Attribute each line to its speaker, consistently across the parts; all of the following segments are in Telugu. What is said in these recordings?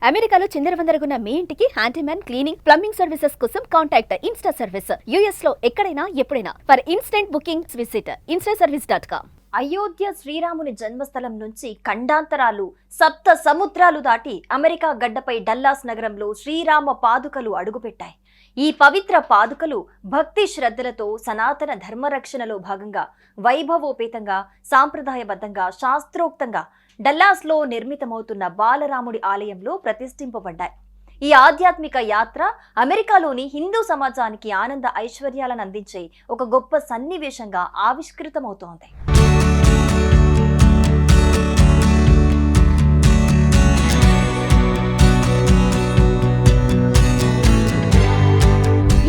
Speaker 1: అమెరికాలో చిందరవందరగున్న మీ ఇంటికి హ్యాండీమ్యాన్, క్లీనింగ్, ప్లంబింగ్ సర్వీసెస్ కోసం కాంటాక్ట్ ఇన్స్టా సర్వీస్. యుఎస్ లో ఎక్కడైనా ఎప్పుడైనా for instant bookings visit instaservice.com.
Speaker 2: Ayodhya శ్రీరాముని జన్మస్థలం నుంచి ఖండాంతరాలు, సప్త సముద్రాలు దాటి అమెరికా గడ్డపై డల్లాస్ నగరంలో శ్రీరామ పాదుకలు అడుగుపెట్టాయి. ఈ పవిత్ర పాదుకలు భక్తి శ్రద్ధలతో సనాతన ధర్మరక్షణలో భాగంగా వైభవోపేతంగా, సాంప్రదాయబద్ధంగా, శాస్త్రోక్తంగా డల్లాస్లో నిర్మితమవుతున్న బాలరాముడి ఆలయంలో ప్రతిష్ఠింపబడ్డాయి. ఈ ఆధ్యాత్మిక యాత్ర అమెరికాలోని హిందూ సమాజానికి ఆనంద ఐశ్వర్యాలను అందించే ఒక గొప్ప సన్నివేశంగా ఆవిష్కృతమవుతోంది.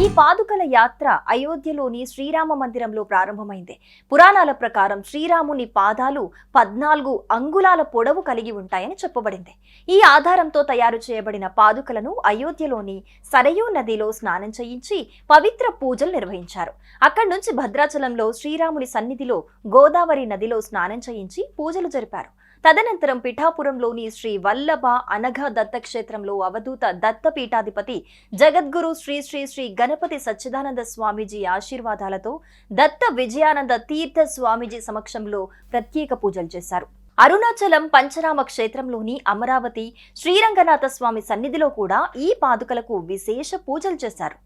Speaker 2: ఈ పాదుకల యాత్ర అయోధ్యలోని శ్రీరామ మందిరంలో ప్రారంభమైంది. పురాణాల ప్రకారం శ్రీరాముని పాదాలు 14 అంగుళాల పొడవు కలిగి ఉంటాయని చెప్పబడింది. ఈ ఆధారంతో తయారు చేయబడిన పాదుకలను అయోధ్యలోని సరయూ నదిలో స్నానం చేయించి పవిత్ర పూజలు నిర్వహించారు. అక్కడి నుంచి భద్రాచలంలో శ్రీరాముని సన్నిధిలో గోదావరి నదిలో స్నానం చేయించి పూజలు జరిపారు. తదనంతరం పిఠాపురంలోని శ్రీ వల్లభ అనఘ దత్తక్షేత్రంలో అవధూత దత్తపీఠాధిపతి జగద్గురు శ్రీ శ్రీ శ్రీ గణపతి సచ్చిదానంద స్వామీజీ ఆశీర్వాదాలతో దత్త విజయానంద తీర్థ స్వామీజీ సమక్షంలో ప్రత్యేక పూజలు చేశారు. అరుణాచలం పంచరామ క్షేత్రంలోని అమరావతి శ్రీరంగనాథ స్వామి సన్నిధిలో కూడా ఈ పాదుకలకు విశేష పూజలు చేశారు.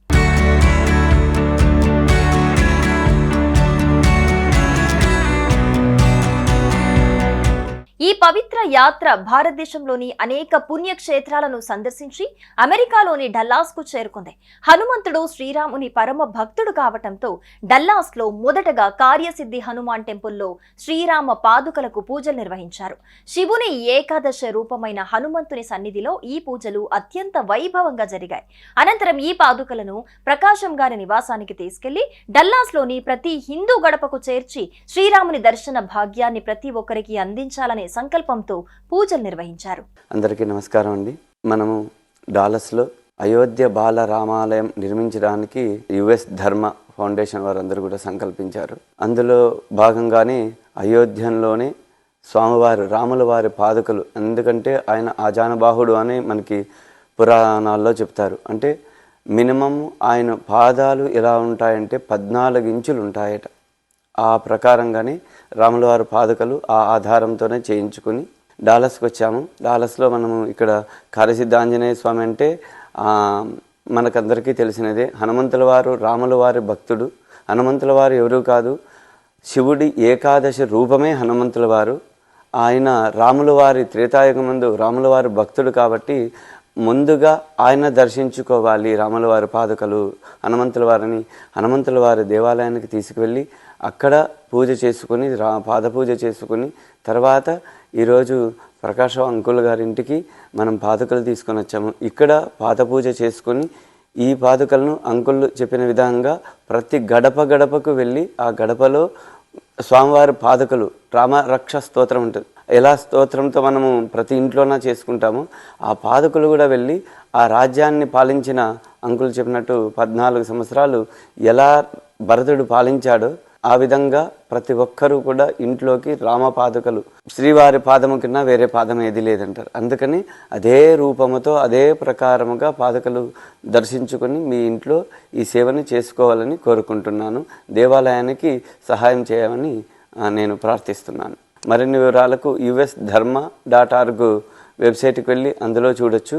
Speaker 2: ఈ పవిత్ర యాత్ర భారతదేశంలోని అనేక పుణ్యక్షేత్రాలను సందర్శించి అమెరికాలోని డల్లాస్ కు చేరుకుంది. హనుమంతుడు శ్రీరాముని పరమ భక్తుడు కావటంతో డల్లాస్ లో మొదటగా కార్యసిద్ధి హనుమాన్ టెంపుల్లో శ్రీరామ పాదుకలకు పూజలు నిర్వహించారు. శివుని ఏకాదశ రూపమైన హనుమంతుని సన్నిధిలో ఈ పూజలు అత్యంత వైభవంగా జరిగాయి. అనంతరం ఈ పాదుకలను ప్రకాశం గారి నివాసానికి తీసుకెళ్లి డల్లాస్ లోని ప్రతి హిందూ గడపకు చేర్చి శ్రీరాముని దర్శన భాగ్యాన్ని ప్రతి ఒక్కరికి అందించాలనే సంకల్పంతో పూజలు నిర్వహించారు.
Speaker 3: అందరికీ నమస్కారం అండి. మనము డాలస్లో అయోధ్య బాల రామాలయం నిర్మించడానికి యుఎస్ ధర్మ ఫౌండేషన్ వారందరూ కూడా సంకల్పించారు. అందులో భాగంగానే అయోధ్యలోనే స్వామివారి రాముల వారి పాదుకలు, ఎందుకంటే ఆయన ఆజానుబాహుడు అని మనకి పురాణాల్లో చెప్తారు. అంటే మినిమం ఆయన పాదాలు ఎలా ఉంటాయంటే 14 ఇంచులు ఉంటాయట. ఆ ప్రకారంగానే రాములవారి పాదుకలు ఆ ఆధారంతోనే చేయించుకుని డాలస్కి వచ్చాము. డాలస్లో మనము ఇక్కడ కార్యసిద్ధ ఆంజనేయ స్వామి అంటే మనకందరికీ తెలిసినదే. హనుమంతుల వారు రాముల వారి భక్తుడు. హనుమంతుల వారు ఎవరూ కాదు, శివుడి ఏకాదశి రూపమే హనుమంతుల వారు. ఆయన రాముల వారి త్రేతాయుగమందు రాముల వారి భక్తుడు కాబట్టి ముందుగా ఆయన దర్శించుకోవాలి. రాముల వారి పాదుకలు హనుమంతుల వారిని హనుమంతుల వారి దేవాలయానికి తీసుకువెళ్ళి అక్కడ పూజ చేసుకుని పాద పూజ చేసుకుని తర్వాత ఈరోజు ప్రకాశం అంకుల్ గారింటికి మనం పాదుకలు తీసుకొని వచ్చాము. ఇక్కడ పాద పూజ చేసుకొని ఈ పాదుకలను అంకుల్ చెప్పిన విధంగా ప్రతి గడపకు వెళ్ళి ఆ గడపలో స్వామివారి పాదుకలు రామరక్ష స్తోత్రం ఉంటుంది. ఎలా స్తోత్రంతో మనము ప్రతి ఇంట్లోనా చేసుకుంటామో ఆ పాదుకలు కూడా వెళ్ళి ఆ రాజ్యాన్ని పాలించిన అంకుల్ చెప్పినట్టు 14 సంవత్సరాలు ఎలా భరతుడు పాలించాడో ఆ విధంగా ప్రతి ఒక్కరూ కూడా ఇంట్లోకి రామపాదుకలు, శ్రీవారి పాదము కింద వేరే పాదం ఏది లేదంటారు. అందుకని అదే రూపముతో అదే ప్రకారముగా పాదుకలు దర్శించుకొని మీ ఇంట్లో ఈ సేవని చేసుకోవాలని కోరుకుంటున్నాను. దేవాలయానికి సహాయం చేయమని నేను ప్రార్థిస్తున్నాను. మరిన్ని వివరాలకు usdharma.org వెబ్సైట్కి వెళ్ళి అందులో చూడొచ్చు.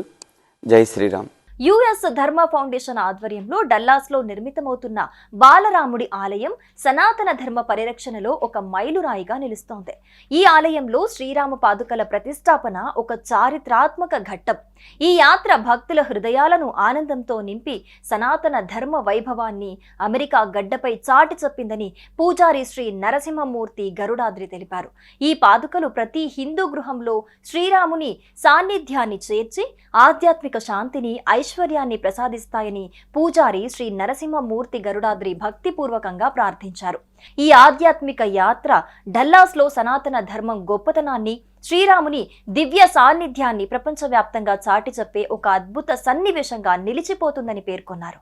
Speaker 3: జై శ్రీరామ్.
Speaker 2: యుఎస్ ధర్మ ఫౌండేషన్ ఆధ్వర్యంలో డల్లాస్లో నిర్మితమవుతున్న బాలరాముడి ఆలయం సనాతన ధర్మ పరిరక్షణలో ఒక మైలురాయిగా నిలుస్తోంది. ఈ ఆలయంలో శ్రీరామ పాదుకల ప్రతిష్టాపన ఒక చారిత్రాత్మక ఘట్టం. ఈ యాత్ర భక్తుల హృదయాలను ఆనందంతో నింపి సనాతన ధర్మ వైభవాన్ని అమెరికా గడ్డపై చాటి చెప్పిందని పూజారి శ్రీ నరసింహమూర్తి గరుడాద్రి తెలిపారు. ఈ పాదుకలు ప్రతి హిందూ గృహంలో శ్రీరాముని సాన్నిధ్యాన్ని చేర్చి ఆధ్యాత్మిక శాంతిని ఐశ్వర్యాన్ని ప్రసాదిస్తాయని పూజారి శ్రీ నరసింహమూర్తి గరుడాద్రి భక్తిపూర్వకంగా ప్రార్థించారు. ఈ ఆధ్యాత్మిక యాత్ర డల్లాస్లో సనాతన ధర్మం గొప్పతనాన్ని, శ్రీరాముని దివ్య సాన్నిధ్యాన్ని ప్రపంచవ్యాప్తంగా చాటి చెప్పే ఒక అద్భుత సన్నివేశంగా నిలిచిపోతుందని పేర్కొన్నారు.